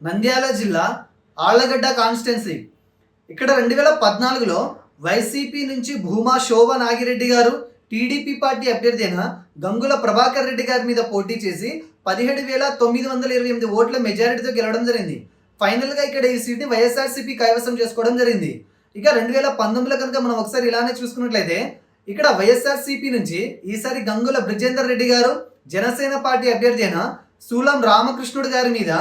నంద్యాల జిల్లా ఆళ్లగడ్డ కాన్స్టిట్యున్సీ. ఇక్కడ 2014లో వైసీపీ నుంచి భూమా శోభా నాగిరెడ్డి గారు టీడీపీ పార్టీ అభ్యర్థి అయిన గంగుల ప్రభాకర్ రెడ్డి గారి మీద పోటీ చేసి 17,928 ఓట్ల మెజారిటీతో గెలవడం జరిగింది. ఫైనల్గా ఇక్కడ ఈ సీట్ని వైఎస్ఆర్సీపీ కైవసం చేసుకోవడం జరిగింది. ఇక 2019లో కనుక మనం ఒకసారి ఇలానే చూసుకున్నట్లయితే ఇక్కడ వైఎస్ఆర్సీపీ నుంచి ఈసారి గంగుల బ్రిజేందర్ రెడ్డి గారు జనసేన పార్టీ అభ్యర్థి అయిన సూలం రామకృష్ణుడు గారి మీద,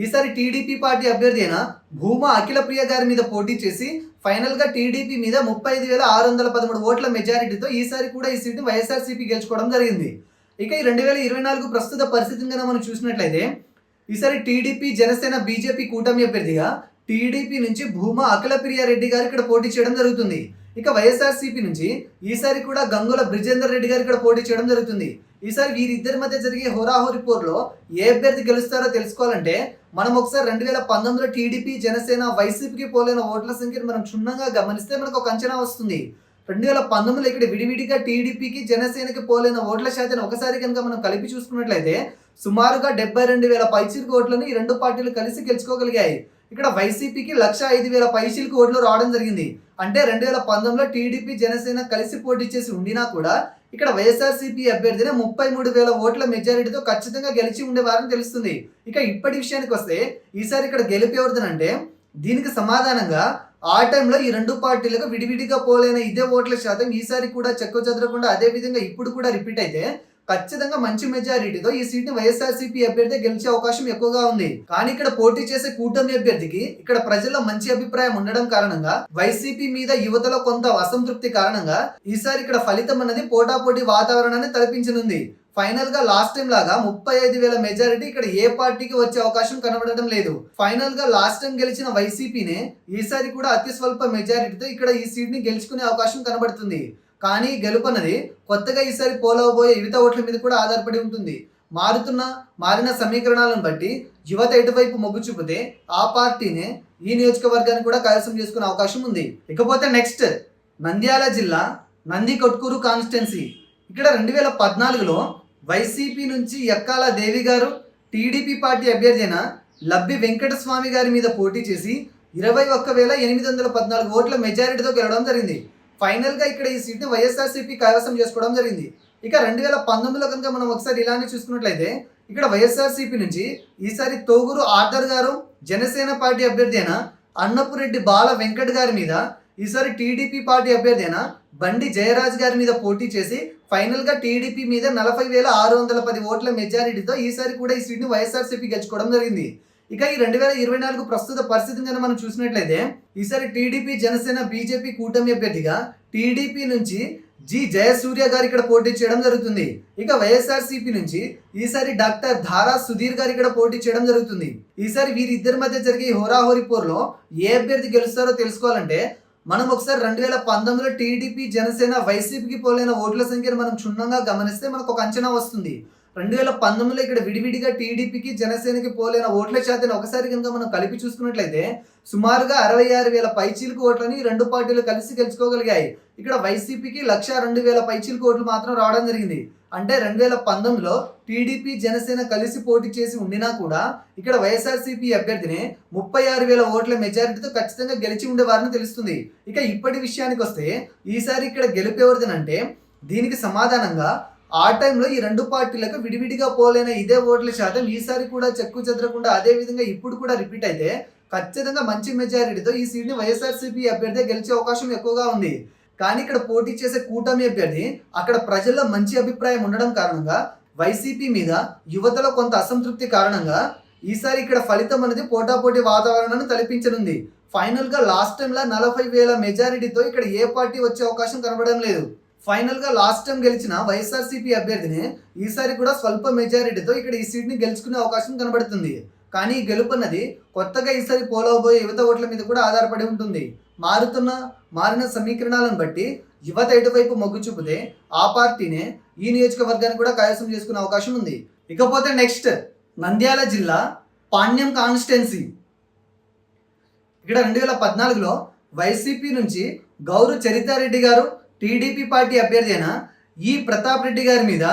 ఈసారి టీడీపీ పార్టీ అభ్యర్థి అయిన భూమా అఖిలప్రియ గారి మీద పోటీ చేసి ఫైనల్గా టీడీపీ మీద 35,613 ఓట్ల మెజారిటీతో ఈసారి కూడా ఈ సీట్ని వైఎస్ఆర్సీపీ గెలుచుకోవడం జరిగింది. ఇక ఈ 2024 ప్రస్తుత పరిస్థితిని కనుక మనం చూసినట్లయితే ఈసారి టీడీపీ, జనసేన, బీజేపీ కూటమి అభ్యర్థిగా టీడీపీ నుంచి భూమా అఖిలప్రియ రెడ్డి గారు ఇక్కడ పోటీ చేయడం జరుగుతుంది. ఇక వైఎస్ఆర్సీపీ నుంచి ఈసారి కూడా గంగుల బ్రిజేందర్ రెడ్డి గారు ఇక్కడ పోటీ చేయడం జరుగుతుంది. ఈసారి వీరిద్దరి మధ్య జరిగే హోరాహోరీ పోరులో ఏ అభ్యర్థి గెలుస్తారో తెలుసుకోవాలంటే మనం ఒకసారి 2019లో టీడీపీ, జనసేన, వైసీపీకి పోలైన ఓట్ల సంఖ్యను మనం క్షుణ్ణంగా గమనిస్తే మనకు ఒక అంచనా వస్తుంది. 2019లో ఇక్కడ విడివిడిగా టీడీపీకి, జనసేనకి పోలైన ఓట్ల శాతాన్ని ఒకసారి కనుక మనం కలిపి చూసుకున్నట్లయితే సుమారుగా 72,000 పైచిలకు ఓట్లను ఈ రెండు పార్టీలు కలిసి గెలుచుకోగలిగాయి. ఇక్కడ వైసీపీకి 105,000 పైచిలకు ఓట్లు రావడం జరిగింది. అంటే 2019లో టీడీపీ, జనసేన కలిసి పోటీ చేసి ఉండినా కూడా ఇక్కడ వైఎస్ఆర్సీపీ అభ్యర్థిని 33,000 ఓట్ల మెజారిటీతో ఖచ్చితంగా గెలిచి ఉండేవారని తెలుస్తుంది. ఇక ఇప్పటి విషయానికి వస్తే ఈసారి ఇక్కడ గెలుపు ఎవరిదనంటే దీనికి సమాధానంగా ఆ టైంలో ఈ రెండు పార్టీలకు విడివిడిగా పోలైన ఇదే ఓట్ల శాతం ఈసారి కూడా చెక్కు చెదరకుండా అదే విధంగా ఇప్పుడు కూడా రిపీట్ అయితే ఖచ్చితంగా మంచి మెజారిటీతో ఈ సీట్ని వైఎస్ఆర్సీపీ అభ్యర్థి గెలిచే అవకాశం ఎక్కువగా ఉంది. కానీ ఇక్కడ పోటీ చేసే కూటమి అభ్యర్థికి ఇక్కడ ప్రజల్లో మంచి అభిప్రాయం ఉండడం కారణంగా వైసీపీ మీద యువతలో కొంత అసంతృప్తి కారణంగా ఈసారి ఇక్కడ ఫలితం అన్నది పోటాపోటీ వాతావరణాన్ని తలపించనుంది. ఫైనల్ గా లాస్ట్ టైం లాగా 35,000 మెజారిటీ ఇక్కడ ఏ పార్టీకి వచ్చే అవకాశం కనబడడం లేదు. ఫైనల్ గా లాస్ట్ టైం గెలిచిన వైసీపీనే ఈసారి కూడా అతి స్వల్ప మెజారిటీతో ఇక్కడ ఈ సీట్ ని గెలుచుకునే అవకాశం కనబడుతుంది. కానీ గెలుపన్నది కొత్తగా ఈసారి పోలవబోయే యువత ఓట్ల మీద కూడా ఆధారపడి ఉంటుంది. మారిన సమీకరణాలను బట్టి యువత ఎటువైపు మొగ్గు చూపితే ఆ పార్టీనే ఈ నియోజకవర్గాన్ని కూడా కైవసం చేసుకునే అవకాశం ఉంది. ఇకపోతే నెక్స్ట్ నంద్యాల జిల్లా నందికొట్కూరు కాన్స్టిట్యున్సీ. ఇక్కడ 2014లో వైసీపీ నుంచి ఎక్కాల దేవి గారు టీడీపీ పార్టీ అభ్యర్థి అయిన లబ్బి వెంకటస్వామి గారి మీద పోటీ చేసి 21,814 ఓట్ల మెజారిటీతో గెలవడం జరిగింది. ఫైనల్గా ఇక్కడ ఈ సీట్ని వైఎస్ఆర్సీపీ కైవసం చేసుకోవడం జరిగింది. ఇక 2019లో కనుక మనం ఒకసారి ఇలానే చూసుకున్నట్లయితే ఇక్కడ వైఎస్ఆర్సీపీ నుంచి ఈసారి తోగూరు ఆర్థర్ గారు జనసేన పార్టీ అభ్యర్థి అయిన అన్నపురెడ్డి బాల వెంకట్ గారి మీద, ఈసారి టీడీపీ పార్టీ అభ్యర్థి అయిన బండి జయరాజ్ గారి మీద పోటీ చేసి ఫైనల్గా టీడీపీ మీద 40,610 ఓట్ల మెజారిటీతో ఈసారి కూడా ఈ సీట్ని వైఎస్ఆర్సీపీ గెలుచుకోవడం జరిగింది. ఇక ఈ 2024 ప్రస్తుత పరిస్థితిని కనుక మనం చూసినట్లయితే ఈసారి టీడీపీ, జనసేన, బీజేపీ కూటమి అభ్యర్థిగా టీడీపీ నుంచి జి జయసూర్య గారు ఇక్కడ పోటీ చేయడం జరుగుతుంది. ఇక వైఎస్ఆర్సీపీ నుంచి ఈసారి డాక్టర్ ధారా సుధీర్ గారు ఇక్కడ పోటీ చేయడం జరుగుతుంది. ఈసారి వీరిద్దరి మధ్య జరిగే హోరాహోరీ పోరులో ఏ అభ్యర్థి గెలుస్తారో తెలుసుకోవాలంటే మనం ఒకసారి 2019లో టీడీపీ, జనసేన, వైసీపీకి పోలైన ఓట్ల సంఖ్యను మనం క్షుణ్ణంగా గమనిస్తే మనకు ఒక అంచనా వస్తుంది. 2019లో ఇక్కడ విడివిడిగా టీడీపీకి, జనసేనకి పోలైన ఓట్ల శాతాన్ని ఒకసారి కనుక మనం కలిపి చూసుకున్నట్లయితే సుమారుగా 66,000 పైచీలకు ఓట్లని రెండు పార్టీలు కలిసి గెలుచుకోగలిగాయి. ఇక్కడ వైసీపీకి 102,000 పైచీలకు ఓట్లు మాత్రం రావడం జరిగింది. అంటే 2019లో టీడీపీ, జనసేన కలిసి పోటీ చేసి ఉండినా కూడా ఇక్కడ వైఎస్ఆర్సీపీ అభ్యర్థిని 36,000 ఓట్ల మెజారిటీతో ఖచ్చితంగా గెలిచి ఉండేవారని తెలుస్తుంది. ఇక ఇప్పటి విషయానికి వస్తే ఈసారి ఇక్కడ గెలుపు ఎవరిదనంటే దీనికి సమాధానంగా ఆ టైంలో ఈ రెండు పార్టీలకు విడివిడిగా పోలైన ఇదే ఓట్ల శాతం ఈసారి కూడా చెక్కు చెదరకుండా అదే విధంగా ఇప్పుడు కూడా రిపీట్ అయితే ఖచ్చితంగా మంచి మెజారిటీతో ఈ సీట్ని వైఎస్ఆర్సీపీ అభ్యర్థి గెలిచే అవకాశం ఎక్కువగా ఉంది. కానీ ఇక్కడ పోటీ చేసే కూటమి అభ్యర్థి అక్కడ ప్రజల్లో మంచి అభిప్రాయం ఉండడం కారణంగా వైసీపీ మీద యువతలో కొంత అసంతృప్తి కారణంగా ఈసారి ఇక్కడ ఫలితం అనేది పోటాపోటీ వాతావరణాన్ని తలపించనుంది. ఫైనల్గా లాస్ట్ టైంలా 40,000 మెజారిటీతో ఇక్కడ ఏ పార్టీ వచ్చే అవకాశం కనబడడం లేదు. ఫైనల్గా లాస్ట్ టైం గెలిచిన వైఎస్ఆర్సీపీ అభ్యర్థిని ఈసారి కూడా స్వల్ప మెజారిటీతో ఇక్కడ ఈ సీట్ని గెలుచుకునే అవకాశం కనబడుతుంది. కానీ ఈ గెలుపు అన్నది కొత్తగా ఈసారి పోలవబోయే యువత ఓట్ల మీద కూడా ఆధారపడి ఉంటుంది. మారిన సమీకరణాలను బట్టి యువత ఎటువైపు మొగ్గు చూపితే ఆ పార్టీనే ఈ నియోజకవర్గాన్ని కూడా కైవసం చేసుకునే అవకాశం ఉంది. ఇకపోతే నెక్స్ట్ నంద్యాల జిల్లా పాణ్యం కాన్స్టిట్యున్సీ. ఇక్కడ 2014లో వైసీపీ నుంచి గౌరు చరితారెడ్డి గారు టీడీపీ పార్టీ అభ్యర్థి అయిన ఈ ప్రతాప్ రెడ్డి గారి మీద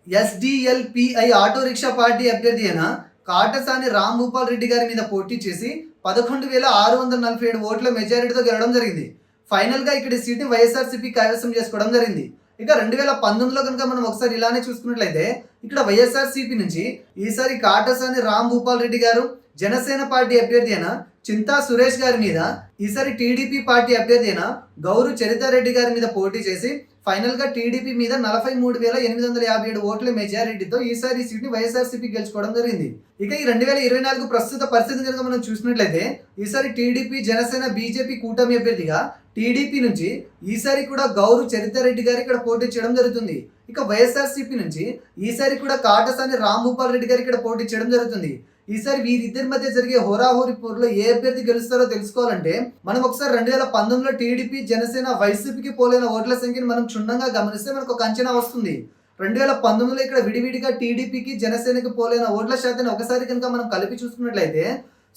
ఎస్డిఎల్పిఐ ఆటో రిక్షా పార్టీ అభ్యర్థి అయిన కాటసాని రాంభూపాల్ రెడ్డి గారి మీద పోటీ చేసి 11,647 ఓట్ల మెజారిటీతో గెలవడం జరిగింది. ఫైనల్గా ఇక్కడ ఈ సీట్ని వైఎస్ఆర్సీపీ కైవసం చేసుకోవడం జరిగింది. ఇక 2019లో కనుక మనం ఒకసారి ఇలానే చూసుకున్నట్లయితే ఇక్కడ వైఎస్ఆర్సీపీ నుంచి ఈసారి కాటసాని రాంభూపాల్ రెడ్డి గారు జనసేన పార్టీ అభ్యర్థి అయిన చింతా సురేష్ గారి మీద, ఈసారి టీడీపీ పార్టీ అభ్యర్థి అయిన గౌరు చరితారెడ్డి గారి మీద పోటీ చేసి ఫైనల్గా టీడీపీ మీద 43,857 ఓట్ల మెజారిటీతో ఈసారి ఈ సీట్ని వైఎస్ఆర్సీపీ గెలుచుకోవడం జరిగింది. ఇక ఈ 2024 ప్రస్తుత పరిస్థితిని కనుక మనం చూసినట్లయితే ఈసారి టీడీపీ, జనసేన, బీజేపీ కూటమి అభ్యర్థిగా టీడీపీ నుంచి ఈసారి కూడా గౌరు చరితారెడ్డి గారు ఇక్కడ పోటీ చేయడం జరుగుతుంది. ఇక వైఎస్ఆర్సీపీ నుంచి ఈసారి కూడా కాటసాని రాంభూపాల్ రెడ్డి గారు ఇక్కడ పోటీ చేయడం జరుగుతుంది. ఈసారి వీరిద్దరి మధ్య జరిగే హోరాహోరీ పోరులో ఏ అభ్యర్థి గెలుస్తారో తెలుసుకోవాలంటే మనం ఒకసారి 2019లో టీడీపీ, జనసేన, వైసీపీకి పోలైన ఓట్ల సంఖ్యను మనం క్షుణ్ణంగా గమనిస్తే మనకు ఒక అంచనా వస్తుంది. 2019లో ఇక్కడ విడివిడిగా టీడీపీకి, జనసేనకి పోలైన ఓట్ల శాతాన్ని ఒకసారి కనుక మనం కలిపి చూసుకున్నట్లయితే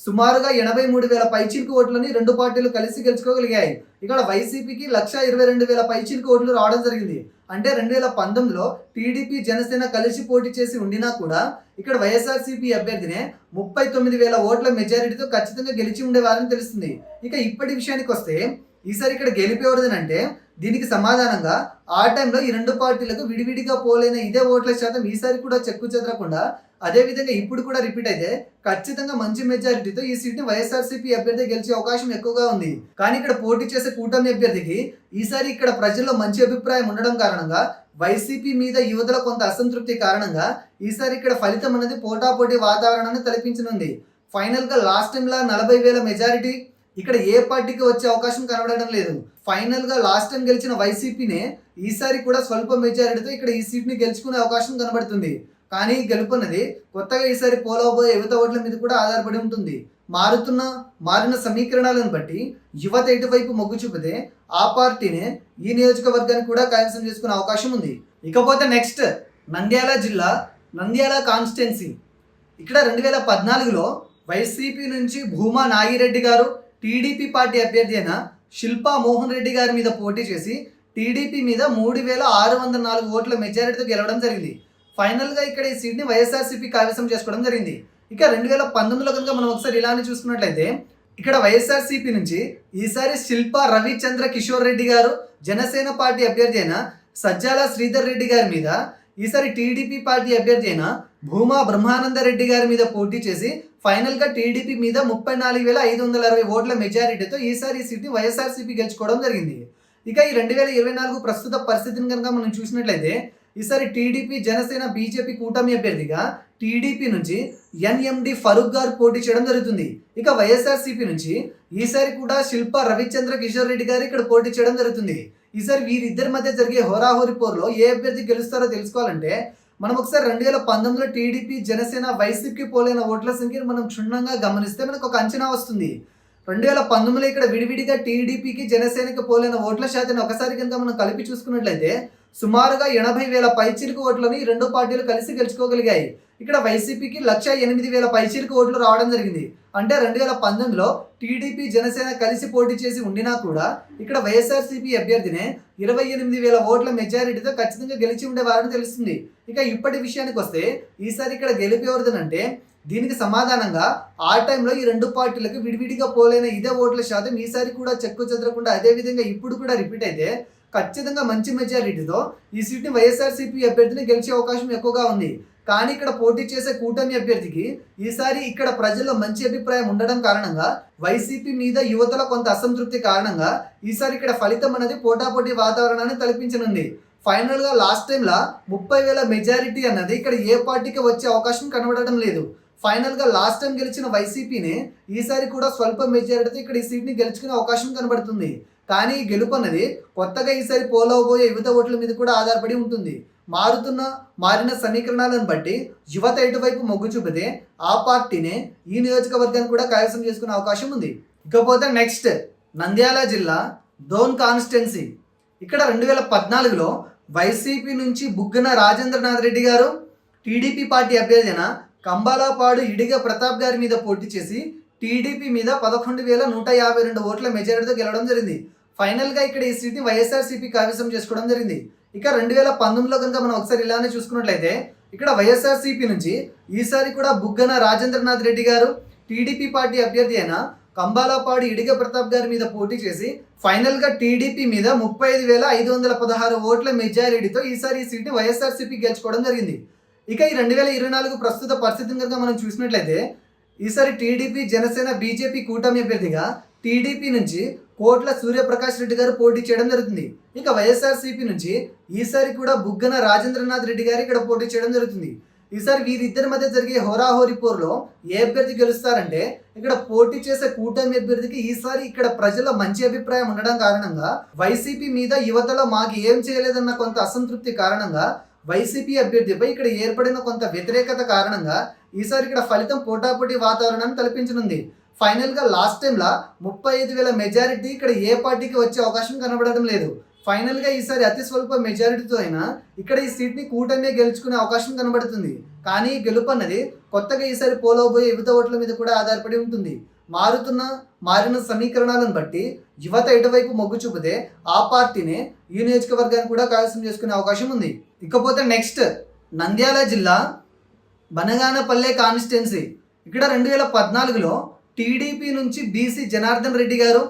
సుమారుగా 83,000 పైచిలకు ఓట్లని రెండు పార్టీలు కలిసి గెలుచుకోగలిగాయి. ఇక్కడ వైసీపీకి 122,000 పైచిలకు ఓట్లు రావడం జరిగింది. అంటే 2019లో టీడీపీ, జనసేన కలిసి పోటీ చేసి ఉండినా కూడా ఇక్కడ వైఎస్ఆర్సీపీ అభ్యర్థినే 39,000 ఓట్ల మెజారిటీతో ఖచ్చితంగా గెలిచి ఉండేవారని తెలుస్తుంది. ఇక ఇప్పటి విషయానికి వస్తే ఈసారి ఇక్కడ గెలిపేవరదనంటే దీనికి సమాధానంగా ఆ టైంలో ఈ రెండు పార్టీలకు విడివిడిగా పోలైన ఇదే ఓట్ల శాతం ఈసారి కూడా చెక్కు చెదరకుండా అదేవిధంగా ఇప్పుడు కూడా రిపీట్ అయితే ఖచ్చితంగా మంచి మెజారిటీతో ఈ సీట్ని వైఎస్ఆర్సీపీ అభ్యర్థి గెలిచే అవకాశం ఎక్కువగా ఉంది. కానీ ఇక్కడ పోటీ చేసే కూటమి అభ్యర్థికి ఈసారి ఇక్కడ ప్రజల్లో మంచి అభిప్రాయం ఉండడం కారణంగా వైసీపీ మీద యువతలో కొంత అసంతృప్తి కారణంగా ఈసారి ఇక్కడ ఫలితం అనేది పోటాపోటీ వాతావరణాన్ని తలపించనుంది. ఫైనల్గా లాస్ట్ టైంలా 40,000 మెజారిటీ ఇక్కడ ఏ పార్టీకి వచ్చే అవకాశం కనబడడం లేదు. ఫైనల్గా లాస్ట్ టైం గెలిచిన వైసీపీనే ఈసారి కూడా స్వల్ప మెజారిటీతో ఇక్కడ ఈ సీట్ని గెలుచుకునే అవకాశం కనబడుతుంది. కానీ గెలుపున్నది కొత్తగా ఈసారి పోలవబోయే యువత ఓట్ల మీద కూడా ఆధారపడి ఉంటుంది. మారిన సమీకరణాలను బట్టి యువత ఎటువైపు మొగ్గు చూపితే ఆ పార్టీనే ఈ నియోజకవర్గాన్ని కూడా కైవసం చేసుకునే అవకాశం ఉంది. ఇకపోతే నెక్స్ట్ నంద్యాల జిల్లా, నంద్యాల కాన్స్టిట్యున్సీ. ఇక్కడ 2014లో వైసీపీ నుంచి భూమా నాగిరెడ్డి గారు టీడీపీ పార్టీ అభ్యర్థి అయిన శిల్పా మోహన్ రెడ్డి గారి మీద పోటీ చేసి టీడీపీ మీద 3,604 ఓట్ల మెజారిటీతో గెలవడం జరిగింది. ఫైనల్గా ఇక్కడ ఈ సీట్ని వైఎస్ఆర్సీపీ కైవసం చేసుకోవడం జరిగింది. ఇక 2019లో కనుక మనం ఒకసారి ఇలానే చూసుకున్నట్లయితే ఇక్కడ వైఎస్ఆర్సీపీ నుంచి ఈసారి శిల్పా రవిచంద్ర కిషోర్ రెడ్డి గారు జనసేన పార్టీ అభ్యర్థి అయిన సజ్జాల శ్రీధర్ రెడ్డి గారి మీద, ఈసారి టీడీపీ పార్టీ అభ్యర్థి అయిన భూమా బ్రహ్మానంద రెడ్డి గారి మీద పోటీ చేసి ఫైనల్గా టీడీపీ మీద 34,560 ఓట్ల మెజారిటీతో ఈసారి ఈ సీట్ని వైఎస్ఆర్సీపీ గెలుచుకోవడం జరిగింది. ఇక ఈ 2024 ప్రస్తుత పరిస్థితిని కనుక మనం చూసినట్లయితే ఈసారి టీడీపీ, జనసేన, బీజేపీ కూటమి అభ్యర్థిగా టీడీపీ నుంచి ఎన్ఎండి ఫరూక్ గారు పోటీ చేయడం జరుగుతుంది. ఇక వైఎస్ఆర్సీపీ నుంచి ఈసారి కూడా శిల్పా రవిచంద్ర కిషోర్ రెడ్డి గారు ఇక్కడ పోటీ చేయడం జరుగుతుంది. ఈసారి వీరిద్దరి మధ్య జరిగే హోరాహోరీ పోరులో ఏ అభ్యర్థి గెలుస్తారో తెలుసుకోవాలంటే మనం ఒకసారి 2019లో టీడీపీ, జనసేన, వైసీపీకి పోలైన ఓట్ల సంఖ్యను మనం క్షుణ్ణంగా గమనిస్తే మనకు ఒక అంచనా వస్తుంది. 2019లో ఇక్కడ విడివిడిగా టీడీపీకి, జనసేనకి పోలైన ఓట్ల శాతాన్ని ఒకసారి కనుక మనం కలిపి చూసుకున్నట్లయితే సుమారుగా 80,000 పైచిలకు ఓట్లని రెండు పార్టీలు కలిసి గెలుచుకోగలిగాయి. ఇక్కడ వైసీపీకి 108,000 పైచిలకు ఓట్లు రావడం జరిగింది. అంటే 2019లో టీడీపీ, జనసేన కలిసి పోటీ చేసి ఉండినా కూడా ఇక్కడ వైఎస్ఆర్సీపీ అభ్యర్థినే 28,000 ఓట్ల మెజారిటీతో ఖచ్చితంగా గెలిచి ఉండేవారని తెలుస్తుంది. ఇక ఇప్పటి విషయానికి వస్తే ఈసారి ఇక్కడ గెలిపేవరదనంటే దీనికి సమాధానంగా ఆ టైంలో ఈ రెండు పార్టీలకు విడివిడిగా పోలైన ఇదే ఓట్ల శాతం ఈసారి కూడా చెక్కు చెదరకుండా అదేవిధంగా ఇప్పుడు కూడా రిపీట్ అయితే ఖచ్చితంగా మంచి మెజారిటీతో ఈ సీట్ని వైఎస్ఆర్సీపీ అభ్యర్థిని గెలిచే అవకాశం ఎక్కువగా ఉంది. కానీ ఇక్కడ పోటీ చేసే కూటమి అభ్యర్థికి ఈసారి ఇక్కడ ప్రజల్లో మంచి అభిప్రాయం ఉండడం కారణంగా వైసీపీ మీద యువతలో కొంత అసంతృప్తి కారణంగా ఈసారి ఇక్కడ ఫలితం అనేది పోటాపోటీ వాతావరణాన్ని తలపించనుంది. ఫైనల్గా లాస్ట్ టైంలా 30,000 మెజారిటీ అన్నది ఇక్కడ ఏ పార్టీకి వచ్చే అవకాశం కనబడడం లేదు. ఫైనల్గా లాస్ట్ టైం గెలిచిన వైసీపీనే ఈసారి కూడా స్వల్ప మెజారిటీతో ఇక్కడ ఈ సీట్ని గెలుచుకునే అవకాశం కనబడుతుంది. కానీ ఈ గెలుపు అన్నది కొత్తగా ఈసారి పోలవబోయే యువత ఓట్ల మీద కూడా ఆధారపడి ఉంటుంది. మారిన సమీకరణాలను బట్టి యువత ఎటువైపు మొగ్గు చూపితే ఆ పార్టీనే ఈ నియోజకవర్గాన్ని కూడా కైవసం చేసుకునే అవకాశం ఉంది. ఇకపోతే నెక్స్ట్ నంద్యాల జిల్లా డోన్ కాన్స్టిట్యున్సీ. ఇక్కడ 2014లో వైసీపీ నుంచి బుగ్గన రాజేంద్రనాథ్ రెడ్డి గారు టీడీపీ పార్టీ అభ్యర్థి అయిన కంబాలపాడు ఇడిగ ప్రతాప్ గారి మీద పోటీ చేసి టీడీపీ మీద 11,152 ఓట్ల మెజారిటీతో గెలవడం జరిగింది. ఫైనల్గా ఇక్కడ ఈ సీట్ని వైఎస్ఆర్సీపీ కైవసం చేసుకోవడం జరిగింది. ఇక 2019లో కనుక మనం ఒకసారి ఇలానే చూసుకున్నట్లయితే ఇక్కడ వైఎస్ఆర్సీపీ నుంచి ఈసారి కూడా బుగ్గన రాజేంద్రనాథ్ రెడ్డి గారు టీడీపీ పార్టీ అభ్యర్థి అయిన కంబాలపాడి ఇడిగ ప్రతాప్ గారి మీద పోటీ చేసి ఫైనల్గా టీడీపీ మీద 35,516 ఓట్ల మెజారిటీతో ఈసారి ఈ సీట్ని వైఎస్ఆర్సీపీ గెలుచుకోవడం జరిగింది. ఇక ఈ 2024 ప్రస్తుత పరిస్థితిని కనుక మనం చూసినట్లయితే ఈసారి టీడీపీ జనసేన బీజేపీ కూటమి అభ్యర్థిగా టీడీపీ నుంచి కోట్ల సూర్యప్రకాష్ రెడ్డి గారు పోటీ చేయడం జరుగుతుంది. ఇక వైఎస్ఆర్సీపీ నుంచి ఈసారి కూడా బుగ్గన రాజేంద్రనాథ్ రెడ్డి గారు ఇక్కడ పోటీ చేయడం జరుగుతుంది. ఈసారి వీరిద్దరి మధ్య జరిగే హోరాహోరీ పోరులో ఏ అభ్యర్థి గెలుస్తారంటే ఇక్కడ పోటీ చేసే కూటమి అభ్యర్థికి ఈసారి ఇక్కడ ప్రజల మంచి అభిప్రాయం ఉండడం కారణంగా వైసీపీ మీద యువతలో మాకు ఏం చేయలేదన్న కొంత అసంతృప్తి కారణంగా వైసీపీ అభ్యర్థిపై ఇక్కడ ఏర్పడిన కొంత వ్యతిరేకత కారణంగా ఈసారి ఇక్కడ ఫలితం పోటాపోటీ వాతావరణాన్ని తలపించనుంది. ఫైనల్గా లాస్ట్ టైంలా 35,000 మెజారిటీ ఇక్కడ ఏ పార్టీకి వచ్చే అవకాశం కనబడడం లేదు. ఫైనల్గా ఈసారి అతి స్వల్ప మెజారిటీతో అయినా ఇక్కడ ఈ సీట్ని కూటమి గెలుచుకునే అవకాశం కనబడుతుంది. కానీ ఈ గెలుపు అన్నది కొత్తగా ఈసారి పోలవబోయే యువత ఓట్ల మీద కూడా ఆధారపడి ఉంటుంది. మారిన సమీకరణాలను బట్టి యువత ఎటువైపు మొగ్గు చూపితే ఆ పార్టీనే ఈ నియోజకవర్గాన్ని కూడా కైవసం చేసుకునే అవకాశం ఉంది. ఇకపోతే నెక్స్ట్ నంద్యాల జిల్లా బనగానపల్లె కాన్స్టిట్యున్సీ. ఇక్కడ 2014లో టీడీపీ నుంచి బీసీ జనార్దన్ రెడ్డి గారు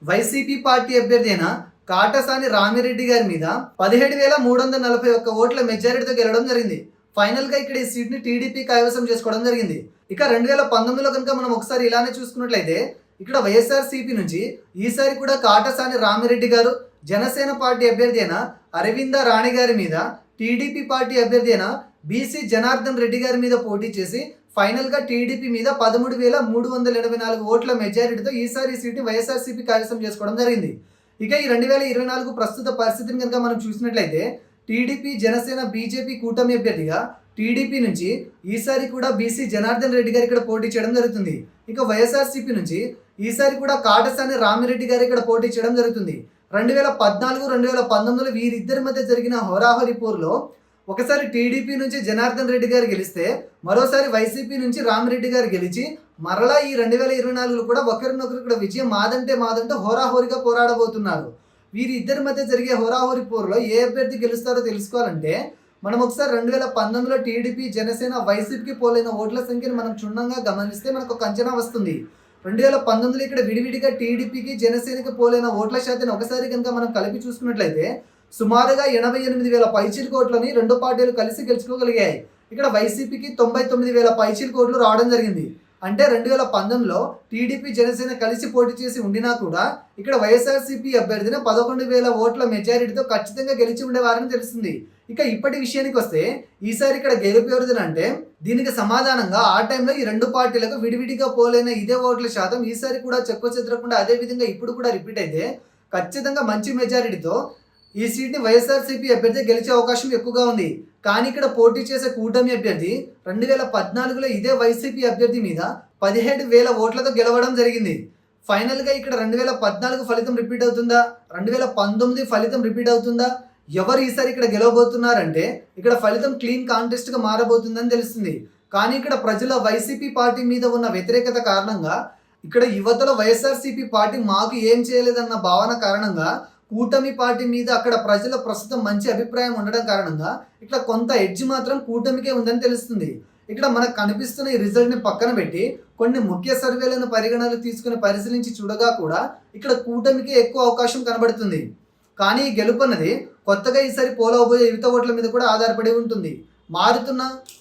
వైసీపీ పార్టీ అభ్యర్థి అయిన కాటసాని రామిరెడ్డి గారి మీద 17,341 ఓట్ల మెజారిటీతో గెలవడం జరిగింది. ఫైనల్గా ఇక్కడ ఈ సీట్ని టీడీపీ కైవసం చేసుకోవడం జరిగింది. ఇక 2019లో కనుక మనం ఒకసారి ఇలానే చూసుకున్నట్లయితే ఇక్కడ వైఎస్ఆర్సీపీ నుంచి ఈసారి కూడా కాటసాని రామిరెడ్డి గారు జనసేన పార్టీ అభ్యర్థి అయిన అరవింద రాణి గారి మీద టీడీపీ పార్టీ అభ్యర్థి అయిన బీసీ జనార్దన్ రెడ్డి గారి మీద పోటీ చేసి ఫైనల్గా టీడీపీ మీద 13,384 ఓట్ల మెజారిటీతో ఈసారి ఈ సీట్ని వైఎస్ఆర్సీపీ కైవసం చేసుకోవడం జరిగింది. ఇక ఈ 2024 ప్రస్తుత పరిస్థితిని కనుక మనం చూసినట్లయితే టీడీపీ జనసేన బీజేపీ కూటమి అభ్యర్థిగా టీడీపీ నుంచి ఈసారి కూడా బీసీ జనార్దన్ రెడ్డి గారు ఇక్కడ పోటీ చేయడం జరుగుతుంది. ఇక వైఎస్ఆర్సీపీ నుంచి ఈసారి కూడా కాటసాని రామిరెడ్డి గారు ఇక్కడ పోటీ చేయడం జరుగుతుంది. 2014, 2019లో వీరిద్దరి మధ్య జరిగిన హోరాహోరీ పోరులో ఒకసారి టీడీపీ నుంచి జనార్దన్ రెడ్డి గారు గెలిస్తే మరోసారి వైసీపీ నుంచి రామిరెడ్డి గారు గెలిచి మరలా ఈ 2024లో కూడా ఒకరినొకరు ఇక్కడ విజయం మాదంటే హోరాహోరీగా పోరాడబోతున్నారు. వీరి ఇద్దరి మధ్య జరిగే హోరాహోరీ పోరులో ఏ అభ్యర్థి గెలుస్తారో తెలుసుకోవాలంటే మనం ఒకసారి 2019లో టీడీపీ జనసేన వైసీపీకి పోలైన ఓట్ల సంఖ్యను మనం క్షుణ్ణంగా గమనిస్తే మనకు ఒక అంచనా వస్తుంది. 2019లో ఇక్కడ విడివిడిగా టీడీపీకి జనసేనకి పోలైన ఓట్ల శాతాన్ని ఒకసారి కనుక మనం కలిపి చూసుకున్నట్లయితే సుమారుగా 88,000 పైచీలకు ఓట్లని రెండు పార్టీలు కలిసి గెలుచుకోగలిగాయి. ఇక్కడ వైసీపీకి 99,000 పైచీలకు ఓట్లు రావడం జరిగింది. అంటే 2019లో టీడీపీ జనసేన కలిసి పోటీ చేసి ఉండినా కూడా ఇక్కడ వైఎస్ఆర్సీపీ అభ్యర్థిని 11,000 ఓట్ల మెజారిటీతో ఖచ్చితంగా గెలిచి ఉండేవారని తెలుస్తుంది. ఇక ఇప్పటి విషయానికి వస్తే ఈసారి ఇక్కడ గెలుపు ఎవరిదంటే దీనికి సమాధానంగా ఆ టైంలో ఈ రెండు పార్టీలకు విడివిడిగా పోలైన ఇదే ఓట్ల శాతం ఈసారి కూడా చెక్కు చెదరకుండా అదే విధంగా ఇప్పుడు కూడా రిపీట్ అయితే ఖచ్చితంగా మంచి మెజారిటీతో ఈ సీట్ని వైఎస్ఆర్సీపీ అభ్యర్థి గెలిచే అవకాశం ఎక్కువగా ఉంది. కానీ ఇక్కడ పోటీ చేసే కూటమి అభ్యర్థి 2014లో ఇదే వైసీపీ అభ్యర్థి మీద 17,000 ఓట్లతో గెలవడం జరిగింది. ఫైనల్గా ఇక్కడ 2014 ఫలితం రిపీట్ అవుతుందా, 2019 ఫలితం రిపీట్ అవుతుందా, ఎవరు ఈసారి ఇక్కడ గెలవబోతున్నారంటే ఇక్కడ ఫలితం క్లీన్ కాంటెస్ట్గా మారబోతుందని తెలుస్తుంది. కానీ ఇక్కడ ప్రజల వైసీపీ పార్టీ మీద ఉన్న వ్యతిరేకత కారణంగా ఇక్కడ యువతలో వైఎస్ఆర్సీపీ పార్టీ మాకు ఏం చేయలేదన్న భావన కారణంగా కూటమి పార్టీ మీద అక్కడ ప్రజల ప్రస్తుతం మంచి అభిప్రాయం ఉండడం కారణంగా ఇక్కడ కొంత ఎడ్జ్ మాత్రం కూటమికే ఉందని తెలుస్తుంది. ఇక్కడ మనకు కనిపిస్తున్న ఈ రిజల్ట్ని పక్కన పెట్టి కొన్ని ముఖ్య సర్వేలను పరిగణనలు తీసుకుని పరిశీలించి చూడగా కూడా ఇక్కడ కూటమికే ఎక్కువ అవకాశం కనబడుతుంది. కానీ ఈ గెలుపు అన్నది కొత్తగా ఈసారి పోలవబోయే యువత ఓట్ల మీద కూడా ఆధారపడి ఉంటుంది.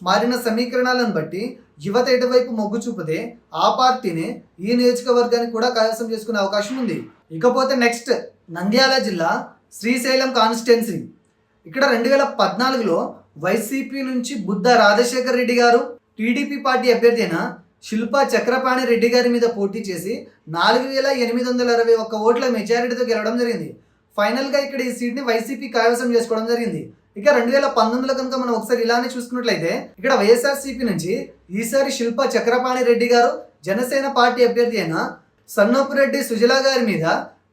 మారిన సమీకరణాలను బట్టి యువత ఎటువైపు మొగ్గు చూపితే ఆ పార్టీని ఈ నియోజకవర్గాన్ని కూడా కైవసం చేసుకునే అవకాశం ఉంది. ఇకపోతే నెక్స్ట్ నంద్యాల జిల్లా శ్రీశైలం కాన్స్టిట్యున్సీ. ఇక్కడ 2014లో వైసీపీ నుంచి బుద్ధ రాజశేఖర్ రెడ్డి గారు టీడీపీ పార్టీ అభ్యర్థి అయిన శిల్పా చక్రపాణి రెడ్డి గారి మీద పోటీ చేసి 4,821 ఓట్ల మెజారిటీతో గెలవడం జరిగింది. ఫైనల్గా ఇక్కడ ఈ సీట్ని వైసీపీ కైవసం చేసుకోవడం జరిగింది. ఇక 2019లో కనుక మనం ఒకసారి ఇలానే చూసుకున్నట్లయితే ఇక్కడ వైఎస్ఆర్సీపీ నుంచి ఈసారి శిల్పా చక్రపాణి రెడ్డి గారు జనసేన పార్టీ అభ్యర్థి అయిన సన్నపురెడ్డి సుజలా గారి మీద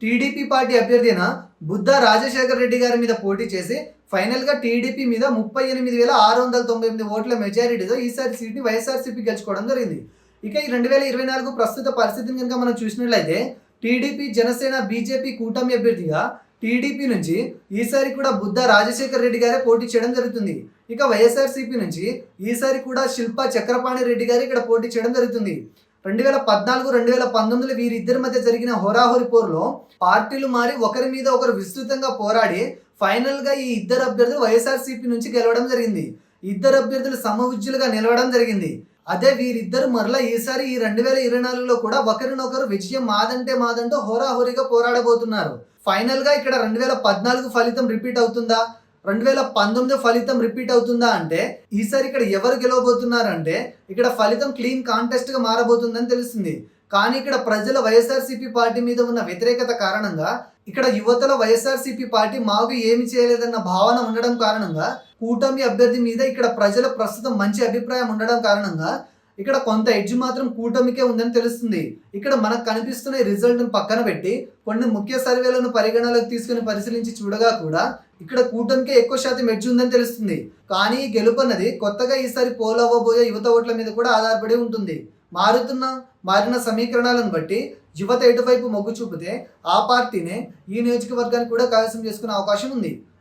టీడీపీ పార్టీ అభ్యర్థి అయిన బుద్ధ రాజశేఖర్ రెడ్డి గారి మీద పోటీ చేసి ఫైనల్గా టీడీపీ మీద 38,698 ఓట్ల మెజారిటీతో ఈసారి సీట్ని వైఎస్ఆర్సీపీ గెలుచుకోవడం జరిగింది. ఇక ఈ 2024 ప్రస్తుత పరిస్థితిని కనుక మనం చూసినట్లయితే టీడీపీ జనసేన బీజేపీ కూటమి అభ్యర్థిగా టీడీపీ నుంచి ఈసారి కూడా బుద్ధ రాజశేఖర్ రెడ్డి గారే పోటీ చేయడం జరుగుతుంది. ఇక వైఎస్ఆర్సీపీ నుంచి ఈసారి కూడా శిల్పా చక్రపాణి రెడ్డి గారు ఇక్కడ పోటీ చేయడం జరుగుతుంది. 2014, 2019 వీరిద్దరి మధ్య జరిగిన హోరాహోరీ పోరులో పార్టీలు మారి ఒకరి మీద ఒకరు విస్తృతంగా పోరాడి ఫైనల్ గా ఈ ఇద్దరు అభ్యర్థులు వైఎస్ఆర్సీపీ నుంచి గెలవడం జరిగింది. ఇద్దరు అభ్యర్థులు సమవిజ్యులుగా నిలవడం జరిగింది. అదే వీరిద్దరు మరలా ఈసారి ఈ 2024లో కూడా ఒకరినొకరు విజయం మాదంటే మాదంటూ హోరాహోరీగా పోరాడబోతున్నారు. ఫైనల్ గా ఇక్కడ 2014 ఫలితం రిపీట్ అవుతుందా, 2019 ఫలితం రిపీట్ అవుతుందా అంటే ఈసారి ఇక్కడ ఎవరు గెలవబోతున్నారంటే ఇక్కడ ఫలితం క్లీన్ కాంటెస్ట్ గా మారబోతుందని తెలుస్తుంది. కానీ ఇక్కడ ప్రజల వైఎస్ఆర్సీపీ పార్టీ మీద ఉన్న వ్యతిరేకత కారణంగా, ఇక్కడ యువతలో వైఎస్ఆర్సీపీ పార్టీ మాకు ఏమి చేయలేదన్న భావన ఉండడం కారణంగా, కూటమి అభ్యర్థి మీద ఇక్కడ ప్రజల ప్రస్తుతం మంచి అభిప్రాయం ఉండడం కారణంగా ఇక్కడ కొంత ఎడ్జ్ మాత్రం కూటమికే ఉందని తెలుస్తుంది. ఇక్కడ మనకు కనిపిస్తున్న రిజల్ట్ పక్కన పెట్టి కొన్ని ముఖ్య సర్వేలను పరిగణలోకి తీసుకుని పరిశీలించి చూడగా కూడా ఇక్కడ కూటమికే ఎక్కువ శాతం ఎడ్జ్ ఉందని తెలుస్తుంది. కానీ గెలుపు అన్నది కొత్తగా ఈసారి పోల్ అవ్వబోయే యువత ఓట్ల మీద కూడా ఆధారపడి ఉంటుంది. మారిన సమీకరణాలను బట్టి యువత ఎటువైపు మొగ్గు చూపితే ఆ పార్టీనే ఈ నియోజకవర్గాన్ని కూడా కైవసం చేసుకునే అవకాశం ఉంది.